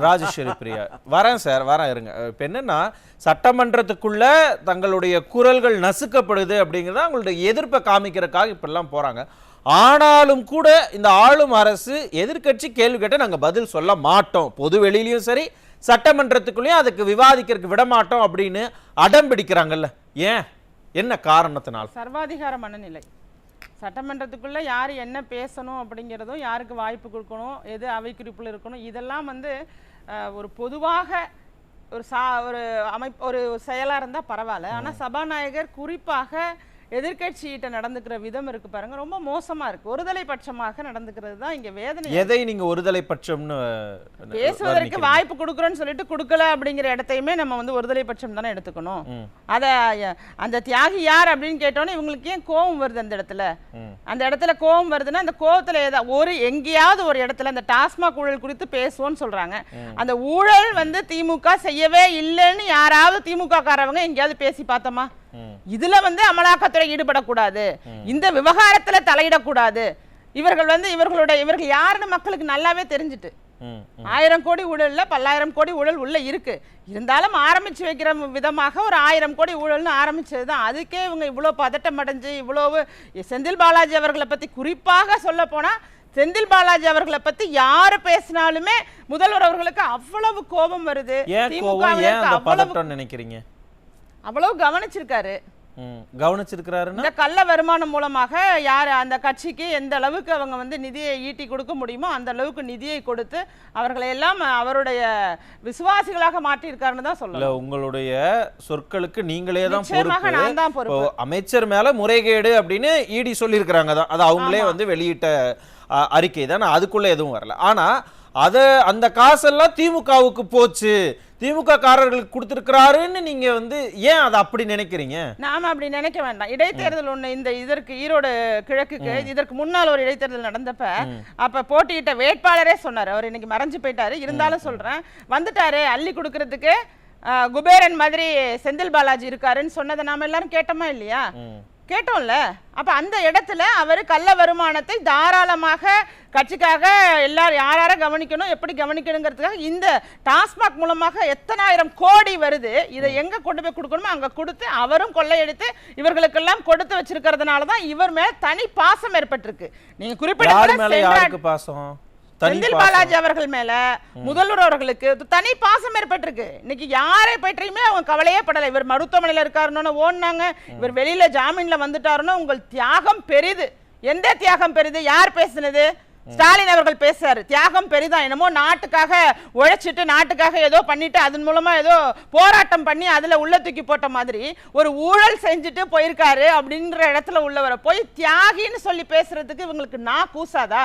ராஜேஸ்வரி பிரியா வரேன் சார், வரேன் இருங்க. இப்போ என்னன்னா சட்டமன்றத்துக்குள்ள தங்களுடைய குரல்கள் நசுக்கப்படுது அப்படிங்கிறத அவங்களுடைய எதிர்ப்பை காமிக்கிறதுக்காக இப்பெல்லாம் போறாங்க. ஆனாலும் கூட இந்த ஆளும் அரசு எதிர்க்கட்சி கேள்வி கேட்ட நாங்கள் பதில் சொல்ல மாட்டோம், பொது வெளியிலையும் சரி சட்டமன்றத்துக்குள்ளேயும் அதுக்கு விவாதிக்கிறதுக்கு விட மாட்டோம் அப்படின்னு அடம் பிடிக்கிறாங்கல்ல, ஏன், என்ன காரணத்தினால்? சர்வாதிகார மனநிலை. சட்டமன்றத்துக்குள்ள யார் என்ன பேசணும் அப்படிங்கிறதும், யாருக்கு வாய்ப்பு கொடுக்கணும், எது அவை குறிப்பில் இருக்கணும், இதெல்லாம் ஒரு பொதுவாக ஒரு ஒரு செயலாக இருந்தால் பரவாயில்ல. ஆனால் சபாநாயகர் குறிப்பாக எதிர்கட்சியிட்ட நடந்துக்கிற விதம் இருக்கு பாருங்க, ரொம்ப மோசமா இருக்கு. ஒருதலை பட்சமாக நடந்துக்கிறது தான் இங்க வேதனை. எதை நீங்க ஒருதலை பட்சம்னு பேசுவதற்கு வாய்ப்பு கொடுக்குறோன்னு சொல்லிட்டு கொடுக்கல அப்படிங்கிற இடத்தையுமே நம்ம ஒருதலை பட்சம் தானே எடுத்துக்கணும். அத அந்த தியாகி யார் அப்படின்னு கேட்டோன்னே இவங்களுக்கு ஏன் கோபம் வருது? அந்த இடத்துல கோபம் வருதுன்னா அந்த கோபத்துல எங்கேயாவது ஒரு இடத்துல அந்த டாஸ்மாக் ஊழல் குறித்து பேசுவோம்னு சொல்றாங்க. அந்த ஊழல் திமுக செய்யவே இல்லைன்னு யாராவது திமுக காரவங்க எங்கேயாவது பேசி பார்த்தோமா? இதுல அமலாக்கத்துறை ஈடுபடக்கூடாது, இந்த விவகாரத்துல தலையிடக்கூடாது. இவர்கள் யாருன்னு மக்களுக்கு நல்லாவே தெரிஞ்சுட்டு 1000 கோடி ஊழல்ல 10,000 கோடி ஊழல் உள்ள இருக்கு. இருந்தாலும் ஆரம்பிச்சு வைக்கிற விதமாக ஒரு 1000 கோடி ஊழல்னு ஆரம்பிச்சதுதான். அதுக்கே இவங்க இவ்வளவு பதட்டம் அடைஞ்சு இவ்வளவு செந்தில் பாலாஜி அவர்களை பத்தி குறிப்பாக சொல்ல போனா செந்தில் பாலாஜி அவர்களை பத்தி யாரு பேசினாலுமே முதல்வர் அவர்களுக்கு அவ்வளவு கோபம் வருது. நினைக்கிறீங்க அவ்வளவு கவனிச்சிருக்காரு. இந்த கள்ள வருமானம் மூலமாக யார் அந்த கட்சிக்கு எந்த அளவுக்கு அவங்க நிதியை ஈட்டி கொடுக்க முடியுமோ அந்த அளவுக்கு நிதியை கொடுத்து அவர்களை எல்லாம் அவருடைய விசுவாசிகளாக மாற்றி இருக்காருன்னு தான் சொல்லலாம். உங்களுடைய சொற்களுக்கு நீங்களே தான் பொறுப்பு. அமைச்சர் மேல முறைகேடு அப்படின்னு ஈடி சொல்லி இருக்கிறாங்க தான், அது அவங்களே வெளியிட்ட அறிக்கை தான், அதுக்குள்ள எதுவும் வரல. ஆனா அந்த காசெல்லாம் திமுகவுக்கு போச்சு, திமுக காரர்களுக்கு கொடுத்திருக்கிறாருன்னு நீங்க ஏன் அதை அப்படி நினைக்கிறீங்க? நாம அப்படி நினைக்க வேண்டாம். இடைத்தேர்தல் ஒண்ணு இதற்கு ஈரோடு கிழக்குக்கு இதற்கு முன்னால் ஒரு இடைத்தேர்தல் நடந்தப்ப அப்ப போட்டியிட்ட வேட்பாளரே சொன்னாரு, அவர் இன்னைக்கு மறைஞ்சு போயிட்டாரு, இருந்தாலும் சொல்றேன், வந்துட்டாரு அள்ளி கொடுக்கறதுக்கு குபேரன் மாதிரி செந்தில் பாலாஜி இருக்காருன்னு சொன்னதை நாம எல்லாரும் கேட்டோமா இல்லையா? கேட்டோம்ல. அப்ப அந்த இடத்துல அவர் கள்ள வருமானத்தை தாராளமாக கட்சிக்காக எல்லாரும் யார கவனிக்கணும், எப்படி கவனிக்கணுங்கிறதுக்காக இந்த டாஸ்மாக் மூலமாக எத்தனாயிரம் கோடி வருது, இதை எங்க கொண்டு போய் கொடுக்கணுமோ அங்க கொடுத்து அவரும் கொள்ளையடித்து இவர்களுக்கெல்லாம் கொடுத்து வச்சிருக்கிறதுனாலதான் இவர் மேல தனி பாசம் ஏற்பட்டிருக்கு. நீங்க குறிப்பிட்ட செந்தில் பாலாஜி அவர்கள் மேல முதல்வர் அவர்களுக்கு தனி பாசம் ஏற்பட்டிருக்கு. இன்னைக்கு யாரை பற்றியுமே அவங்க கவலையே படலை. இவர் மருத்துவமனையில இருக்காருன்னு ஓடினாங்க, இவர் வெளியில ஜாமீன்ல வந்துட்டாருன்னு உங்கள் தியாகம் பெரிது. எந்த தியாகம் பெரிது? யார் பேசுனது? ஸ்டாலின் அவர்கள் பேசுறாரு, தியாகம் பெரிதான், என்னமோ நாட்டுக்காக உழைச்சிட்டு நாட்டுக்காக ஏதோ பண்ணிட்டு அதன் மூலமா ஏதோ போராட்டம் பண்ணி அதுல உள்ள தூக்கி போட்ட மாதிரி ஒரு ஊழல் செஞ்சுட்டு போயிருக்காரு அப்படின்ற இடத்துல உள்ளவரை போய் தியாகின்னு சொல்லி பேசுறதுக்கு இவங்களுக்கு நான் கூசாதா?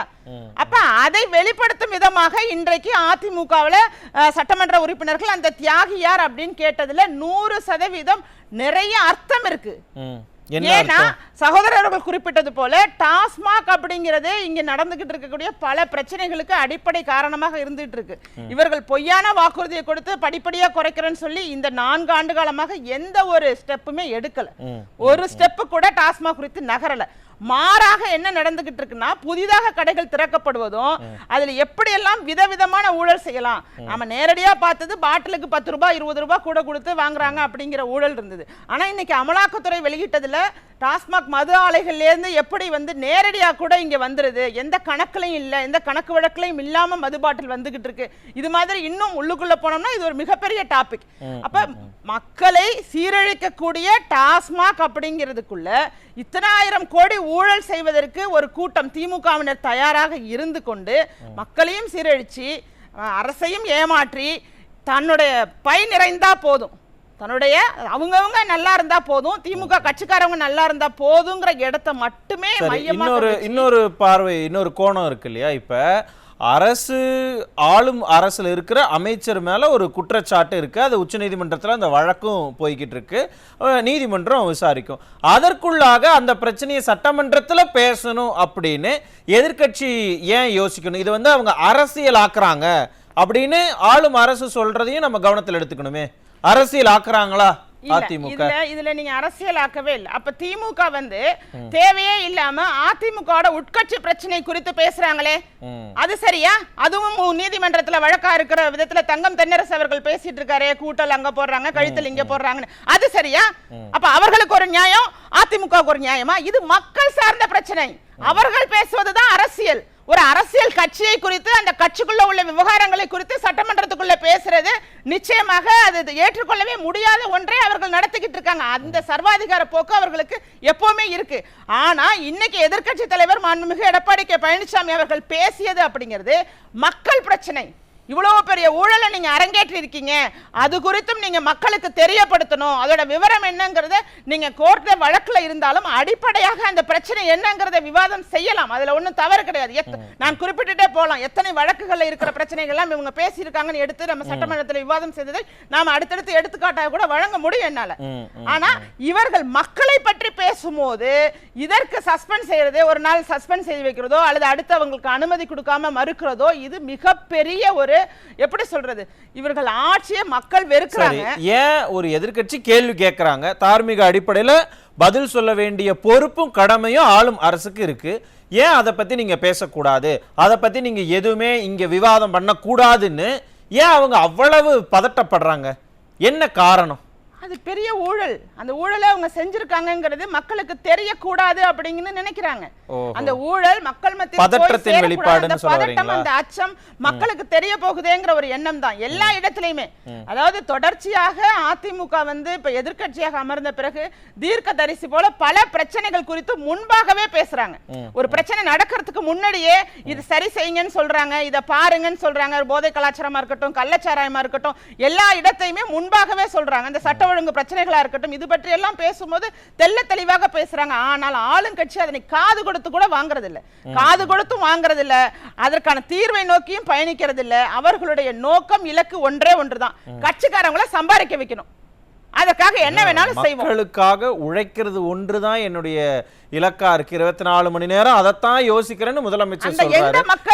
அப்ப அதை வெளிப்படுத்தும் விதமாக இன்றைக்கு அதிமுகவில் சட்டமன்ற உறுப்பினர்கள் அந்த தியாகி யார் அப்படின்னு கேட்டதுல 100% நிறைய அர்த்தம் இருக்கு. ஏன்னா சகோதரர்கள் குறிப்பிட்டது போல டாஸ்மாக் அப்படிங்கிறது இங்க நடந்துகிட்டு இருக்கக்கூடிய பல பிரச்சனைகளுக்கு அடிப்படை காரணமாக இருந்துட்டு இருக்கு. இவர்கள் பொய்யான வாக்குறுதியை கொடுத்து படிப்படியா குறைக்கிறேன்னு சொல்லி இந்த 4 ஆண்டு காலமாக எந்த ஒரு ஸ்டெப்புமே எடுக்கல, ஒரு ஸ்டெப்பு கூட டாஸ்மாக் குறித்து நகரல. மாறாக என்ன நடந்துகிட்டு இருக்குன்னா புதிதாக கடைகள் திறக்கப்படுவதும் அதுல எப்படி எல்லாம் விதவிதமான ஊழல் செய்யலாம். நம்ம நேரடியா பார்த்தது பாட்டிலுக்கு 10 ரூபாய் 20 ரூபாய் கூட கொடுத்து வாங்குறாங்க அப்படிங்கிற ஊழல் இருந்தது. ஆனா இன்னைக்கு அமலாக்கத்துறை வெளியிட்டதுல டாஸ்மாக் மது ஆலைகள்ல இருந்து எப்படி நேரடியா கூட இங்க வந்துருது, எந்த கணக்குலையும் இல்ல, எந்த கணக்கு வழக்குலையும் இல்லாம மது பாட்டில் வந்துகிட்டு இருக்கு. இது மாதிரி இன்னும் உள்ளுக்குள்ள போனோம்னா இது ஒரு மிகப்பெரிய டாபிக். அப்ப மக்களை சீரழிக்கக்கூடிய டாஸ்மாக் அப்படிங்கிறதுக்குள்ள இத்தனாயிரம் கோடி ஊழல் செய்வதற்கு ஒரு கூட்டம் திமுகவினர் தயாராக இருந்து கொண்டு மக்களையும் சீரழிச்சு அரசையும் ஏமாற்றி தன்னுடைய பை நிறைந்தா போதும், தன்னுடைய அவங்கவங்க நல்லா இருந்தா போதும், திமுக கட்சிக்காரவங்க நல்லா இருந்தா போதுங்கிற இடத்தை மட்டுமே இன்னொரு பார்வை, இன்னொரு கோணம் இருக்கு இல்லையா? இப்ப அரசு ஆளும் அரசுல இருக்கிற அமைச்சர் மேல ஒரு குற்றச்சாட்டு இருக்கு, அது உச்சநீதிமன்றத்தில் அந்த வழக்கும் போய்கிட்டு இருக்கு, நீதிமன்றம் விசாரிக்கும். அதற்குள்ளாக அந்த பிரச்சனையை சட்டமன்றத்தில் பேசணும் அப்படின்னு எதிர்கட்சி ஏன் யோசிக்கணும்? இது அவங்க அரசியல் ஆக்குறாங்க அப்படின்னு ஆளும் அரசு சொல்றதையும் நம்ம கவனத்தில் எடுத்துக்கணுமே. அரசியல் ஆக்குறாங்களா? அதிமுக இதுல நீங்க அரசியலாக்கவே இல்லை. அப்ப திமுக வந்து தேவையே இல்லாம அதிமுக உட்கட்சி பிரச்சனை குறித்து பேசுறாங்களே, அது சரியா? அதுவும் நீதிமன்றத்துல வழக்கா இருக்கிற விதத்துல தங்கம் தென்னரசு அவர்கள் பேசிட்டு இருக்காரு, கூட்டல் அங்க போடுறாங்க, கழுத்தல் இங்க போடுறாங்க, அது சரியா? அப்ப அவர்களுக்கு ஒரு நியாயம், அதிமுக ஒரு நியாயமா? இது மக்கள் சார்ந்த பிரச்சனை. அவர்கள் பேசுவதுதான் அரசியல். ஒரு அரசியல் கட்சியை குறித்து, அந்த கட்சிக்குள்ள உள்ள விவகாரங்களை குறித்து சட்டமன்றத்துக்குள்ள பேசுறது நிச்சயமாக அது ஏற்றுக்கொள்ளவே முடியாத ஒன்றை அவர்கள் நடத்திக்கிட்டு இருக்காங்க. அந்த சர்வாதிகார போக்கு அவர்களுக்கு எப்பவுமே இருக்கு. ஆனா இன்னைக்கு எதிர்க்கட்சி தலைவர் மாண்புமிகு எடப்பாடி கே பழனிசாமி அவர்கள் பேசியது அப்படிங்கிறது மக்கள் பிரச்சனை. இவ்வளவு பெரிய ஊழலை நீங்க அரங்கேற்றி இருக்கீங்க, அது குறித்தும் நீங்க மக்களுக்கு தெரியப்படுத்தணும். அதோட விவரம் என்னங்கறத நீங்க கோர்ட்ல வழக்குல இருந்தாலும் அடிப்படையாக அந்த பிரச்சனை என்னங்கறத விவாதம் செய்யலாம். அதுல ஒண்ணும் தவறு கிடையாது. நான் குறிப்பிட்டுட்டே போலாம். எத்தனை வழக்குகள்ல இருக்கிற பிரச்சனைகள் எல்லாம் இவங்க பேசி இருக்காங்கன்னு எடுத்து நம்ம சட்டமன்றத்தில் விவாதம் செய்ததை நாம அடுத்தடுத்து எடுத்துக்காட்டாக கூட வழங்க முடியும் என்னால. ஆனா இவர்கள் மக்களை பற்றி பேசும்போது இதற்கு சஸ்பெண்ட் செய்யறது, ஒரு நாள் சஸ்பெண்ட் செய்து வைக்கிறதோ அல்லது அடுத்து அவங்களுக்கு அனுமதி கொடுக்காம மறுக்கிறதோ, இது மிகப்பெரிய ஒரு, எப்படி சொல்றது, இவர்கள் ஆட்சியை மக்கள் வெறுக்கிறாங்க. ஏன் ஒரு எதிர்க்கட்சி கேள்வி கேட்கறாங்க, தார்மீக அடிப்படையில பதில் சொல்ல வேண்டிய பொறுப்பும் கடமையும் ஆளும் அரசுக்கு இருக்கு. ஏன் அதை பத்தி நீங்க பேசக்கூடாது, அதை பத்தி நீங்க எதுவுமே இங்க விவாதம் பண்ண கூடாதுன்னு ஏன் அவங்க அவ்வளவு பதட்டப்படுறாங்க? என்ன காரணம்? அது பெரிய ஊழல். அந்த ஊழலை அவங்க செஞ்சிருக்காங்கங்கிறது மக்களுக்கு தெரியக்கூடாது அப்படிங்கன்னு நினைக்கிறாங்க. அந்த ஊழல் மக்கள் மத்தியில் பதற்றத்தின் வெளிப்பாடுன்னு சொல்றீங்களா? அந்த அச்சம் மக்களுக்கு தெரிய போகுதேங்கிற ஒரு எண்ணம் தான் எல்லா இடத்திலையுமே. அதாவது தொடர்ச்சியாக அதிமுக வந்து இப்ப எதிர்க்கட்சியாக அமர்ந்த பிறகு தீர்க்கதரிசி போல பல பிரச்சனைகள் குறித்து முன்பாகவே பேசுறாங்க. ஒரு பிரச்சனை நடக்கிறதுக்கு முன்னாடியே இது சரி செய்யுங்கன்னு சொல்றாங்க, இதை பாருங்கன்னு சொல்றாங்க. போதை கலாச்சாரமா இருக்கட்டும், கள்ளச்சாராயமா இருக்கட்டும், எல்லா இடத்தையுமே முன்பாகவே சொல்றாங்க. அந்த சட்ட ஒழுங்கு பிரச்சனைகளா இருக்கட்டும், இது பற்றி எல்லாம் பேசும்போது தெல்ல தெளிவாக பேசுறாங்க. ஆனால் ஆளுங்கட்சி அதனை காது கொடுத்து கூட வாங்குறது இல்ல, காது கொடுத்தும் வாங்குறது இல்ல, அதற்கான தீர்வை நோக்கியும் பயணிக்கிறது இல்ல. அவர்களுடைய நோக்கம், இலக்கு ஒன்றே ஒன்றுதான், கட்சிக்காரங்களை சம்பாதிக்க வைக்கணும். அதற்காக என்ன வேணாலும் செய்வோம். மக்களுக்காக உழைக்கிறது ஒன்றுதான் என்னுடைய இலக்கா இருக்கு, 24 மணி நேரம் அதைத்தான் யோசிக்கிறேன்னு முதலமைச்சர் சொல்றாரு.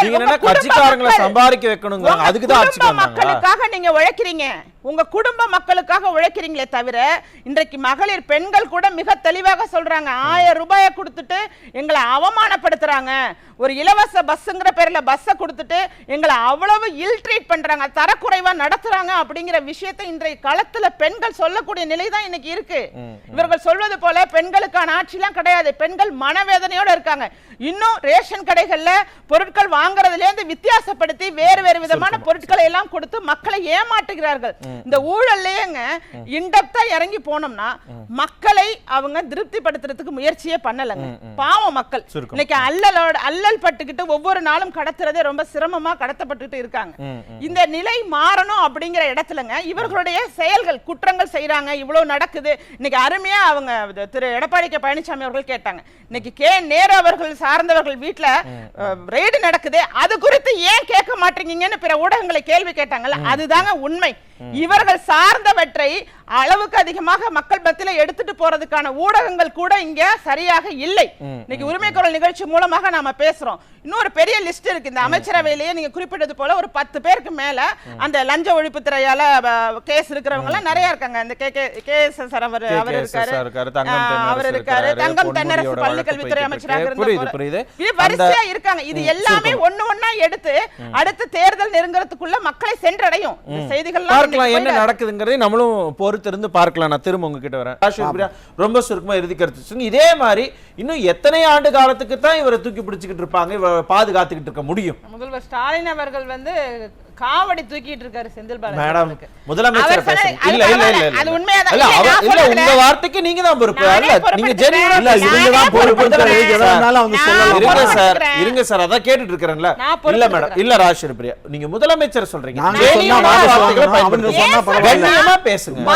நீங்க என்ன கட்சிக்காரங்களை சம்பாதிக்க வைக்கணுங்க, அதுக்கு தான் ஆட்சிக்கு வந்தாங்க. மக்களுக்காக நீங்க உழைக்கிறீங்க, உங்க குடும்ப மக்களுக்காக உழைக்கிறீங்களே தவிர, இன்றைக்கு மகளிர் பெண்கள் கூட மிக தெளிவாக சொல்றாங்க, 1000 ரூபாயை கொடுத்துட்டு எங்களை அவமானப்படுத்துறாங்க, ஒரு இலவச பஸ்ங்கிற பேர்ல பஸ்ஸை கொடுத்துட்டு எங்களை அவ்வளவு இல் ட்ரீட் பண்றாங்க, தரக்குறைவா நடத்துறாங்க அப்படிங்கிற விஷயத்தை இன்றைய களத்துல பெண்கள் சொல்லக்கூடிய நிலை தான் இன்னைக்கு இருக்கு. இவர்கள் சொல்வது போல பெண்களுக்கான ஆட்சிலாம் கிடையாது. பெண்கள் மனவேதனையோட இருக்காங்க. இன்னும் ரேஷன் கடைகள்ல பொருட்கள் வாங்குறதுல இருந்து வித்தியாசப்படுத்தி வேறு வேறு விதமான பொருட்களை எல்லாம் கொடுத்து மக்களை ஏமாற்றுகிறார்கள். இந்த ஊழல்லையேங்க இன்டெப்தா இறங்கி போனோம்னா மக்களை அவங்க திருப்திப்படுத்துறதுக்கு முயற்சியே பண்ணலங்க. பாவம் மக்கள் இன்னைக்கு அல்லல் பட்டுக்கிட்டு ஒவ்வொரு நாளும் கடத்துறதே ரொம்ப சிரமமா கடத்தப்பட்டுட்டு இருக்காங்க. இந்த நிலை மாறணும் அப்படிங்கிற இடத்துலங்க இவர்களுடைய செயல்கள், குற்றங்கள் செய்யறாங்க, இவ்வளவு நடக்குது. இன்னைக்கு அருமையா அவங்க திரு எடப்பாடி கே பழனிசாமி அவர்கள் கேட்டாங்க, இன்னைக்கு கே நேரு அவர்கள் சார்ந்தவர்கள் வீட்டுல ரெய்டு நடக்குது, அது குறித்து ஏன் கேட்க மாட்டீங்கன்னு பிற ஊடகங்களை கேள்வி கேட்டாங்கல்ல, அதுதாங்க உண்மை. இவர்கள் சார்ந்தவற்றை அளவுக்கு அதிகமாக மக்கள் மத்தியில எடுத்துட்டு போறதுக்கான ஊடகங்கள் கூட இங்க சரியாக இல்லை. இன்னைக்கு உரிமை குரல் நிகழ்ச்சி மூலமாக நாம பேசுறோம். இன்னொரு பெரிய லிஸ்ட் இருக்கு. இந்த அமைச்சரவையிலேயே நீங்க குறிப்பிட்டது போல ஒரு 10 பேருக்கு மேல அந்த லஞ்ச ஒழிப்பு துறையால கேஸ் இருக்கிறவங்க எல்லாம் நிறைய இருக்காங்க. இந்த அவர் இருக்காரு, அவர் இருக்காரு, தங்கம் தென்னரசு பள்ளிக்கல்வித்துறை அமைச்சராக இருந்த வரிசையா இருக்காங்க. இது எல்லாமே ஒண்ணு ஒண்ணா எடுத்து அடுத்த தேர்தல் நெருங்குறதுக்குள்ள மக்களை சென்றடையும். இந்த செய்திகள் என்ன நடக்குதுங்கிறதை நம்மளும் பொறுத்திருந்து பார்க்கலாம். நான் திரும்ப உங்ககிட்ட வரேன். ரொம்ப சுருக்கமா இறுதி கருத்து. இதே மாதிரி இன்னும் எத்தனை ஆண்டு காலத்துக்கு தான் இவரை தூக்கி பிடிச்சிக்கிட்டு இருப்பாங்க, பாதுகாத்துக்கிட்டு இருக்க முடியும்? முதல்வர் ஸ்டாலின் அவர்கள் வந்து காவடி தூக்கிட்டு இருக்காரு செந்தில் பாலாஜி மேடம். முதலமைச்சர் இல்ல இல்ல இல்ல அது உண்மையாதான். இல்ல உங்க வார்த்தைக்கு நீங்க தான் பொறுப்பு. அல்ல நீங்க ஜெனியூனா இல்ல இவங்க தான் பொறுப்புன்றது எதனால அவங்க சொல்லலாம். இருங்க சார், இருங்க சார், அத கேட்டிட்டு இருக்கறேன்ல. இல்ல மேடம், இல்ல ராஜேஸ்வரி பிரியா, நீங்க முதலமைச்சர் சொல்றீங்க, ஜெனியூனா வார்த்தைகளை பயன்படுத்தி சொன்னா பரவாயில்லை, பேசுங்க.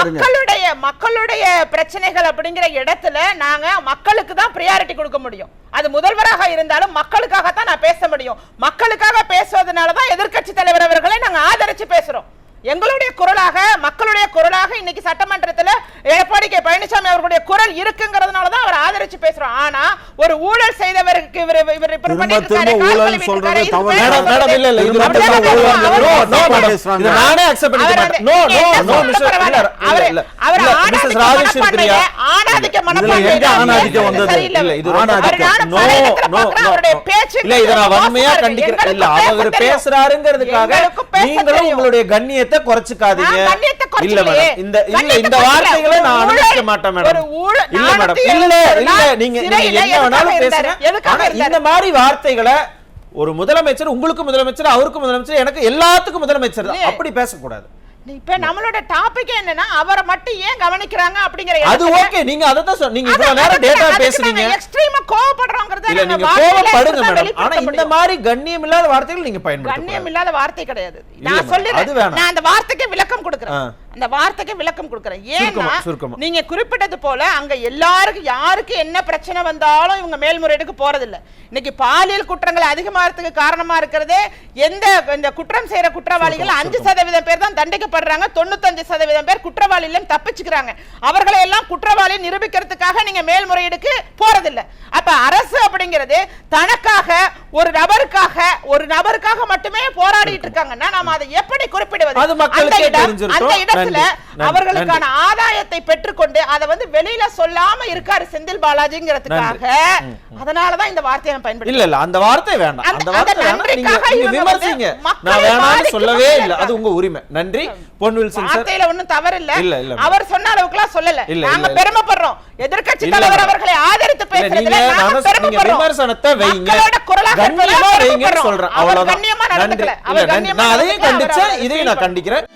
மக்களுடைய பிரச்சனைகள் அப்படிங்கிற இடத்துல நாங்க மக்களுக்கு தான் பிரியாரிட்டி கொடுக்க முடியும். அது முதல்வராக இருந்தாலும் மக்களுக்காக தான் நான் பேச முடியும். மக்களுக்காக பேசுவதனால தான் எதிர்க்கட்சி தலைவர் அவர்களை நாங்க ஆதரிச்சு பேசுறோம். எங்களுடைய குரலாக மக்களுடைய மக்களுடைய குரலாக இன்னைக்கு சட்டமன்றத்துல எடப்பாடி கே பழனிசாமி அவர்களுடைய குரல் இருக்குங்கிறதுனால தான் அவர் ஆதரிச்சு பேசுறோம். ஆனா ஒரு ஊழல் செய்தவருக்கு இவர் இப்படி பண்ணிட்டாரு, ஊழல் சொல்றது தவறு. மேடம் இல்ல இல்ல, இது மட்டும் நானே அக்செப்ட் பண்ணிக்க மாட்டேன். No no no mister mister Rajesh Priya, ஆனாதிக்க மனப்பான்மை இல்ல இது இல்ல, இத நான் வன்மையா கண்டிக்கிறேன். இல்ல அவர் பேசுறாருங்கிறதுக்காக நீங்களும் உங்களுடைய கண்ணியத்தை குறைச்சுக்காதீங்க. இல்ல மேடம், இந்த வார்த்தைகளை நான் அனுமதிக்க மாட்டேன் மேடம். இல்ல மேடம், இல்ல இல்ல, நீங்க என்ன வேணாலும் பேசுங்க. ஆனா இந்த மாதிரி வார்த்தைகளை ஒரு முதலமைச்சர், உங்களுக்கு முதலமைச்சர், அவருக்கு முதலமைச்சர், எனக்கு எல்லாத்துக்கும் முதலமைச்சர் தான், அப்படி பேசக்கூடாது. இப்ப நம்மளோட டாபிக் என்னன்னா அவரை மட்டும் ஏன் கவனிக்கிறாங்க அப்படிங்கற. அது ஓகே, நீங்க அத தான் நீங்க இவ்வளவு நேரம் டேட்டா பேசுறீங்க. எக்ஸ்ட்ரீமா கோவப்படுறோம்ங்கறத இல்ல, நீங்க கோவப்படுங்க மேடம். ஆனா இந்த மாதிரி கண்ணியம் இல்லாத வார்த்தைகள் நீங்க பயன்படுத்தக்கூடாது. கண்ணியம் இல்லாத வார்த்தை கிடையாது. நான் சொல்றேன், நான் அந்த வார்த்தைக்கு விளக்கம் கொடுக்கிறேன். அந்த வார்த்தைக்கு விளக்கம் கொடுக்கிறேன். ஏன்னா நீங்க குறிப்பிட்டது போல அங்க எல்லாருக்கும் யாருக்கு என்ன பிரச்சனை வந்தாலும் இவங்க மேல்முறையீடுக்கு போறது இல்ல. இன்னைக்கு பாலியல் குற்றங்கள் அதிகமாகிறதுக்கு காரணமா இருக்கிறதே இந்த குற்றம் செய்யற குற்றவாளிகள் 5% பேர் தான் தண்டிக்கப்படுறாங்க, 95% பேர் குற்றவாளியிலும் தப்பிச்சுக்கிறாங்க. அவர்களை எல்லாம் குற்றவாளி நிரூபிக்கிறதுக்காக நீங்க மேல்முறையீடுக்கு போறது இல்ல. அப்ப அரசு அப்படிங்கிறது தனக்காக ஒரு நபருக்காக மட்டுமே போராடிட்டு இருக்காங்கன்னா நாம அதை எப்படி குறிப்பிடுவது? அந்த இடத்துல அவர்களுக்கான ஆதாயத்தை பெற்றுக்கொண்டு அதை வந்து வெளியில சொல்லாம இருக்காரு செந்தில் பாலாஜிங்கிறதுக்காக. அதனாலதான் இந்த வார்த்தையை நான் பயன்படுத்த. இல்ல இல்ல, அந்த வார்த்தை வேண்டாம். அந்த வார்த்தை வேண்டாம். நீங்க விமர்சிங்க, நான் வேணாம்னு சொல்லவே இல்ல. அது உங்க உரிமை. நன்றி. பொன்வில் சிங் சார், வார்த்தையில ஒண்ணும் தவறு இல்ல. அவர் சொன்ன அளவுக்குலாம் சொல்லல. நாங்க பெருமைப்படுறோம். எதிர்க்கட்சி தலைவர் அவர்களை ஆதரித்து பேசுறதுல நாங்க பெருமைப்படுறோம். விமர்சனத்தை வைங்க, கண்ணியமா வைங்கன்னு சொல்றேன். அவ்வளவுதான். நன்றி. நான் அதையும் கண்டிச்சேன், இதையும் நான் கண்டிக்கிறேன்.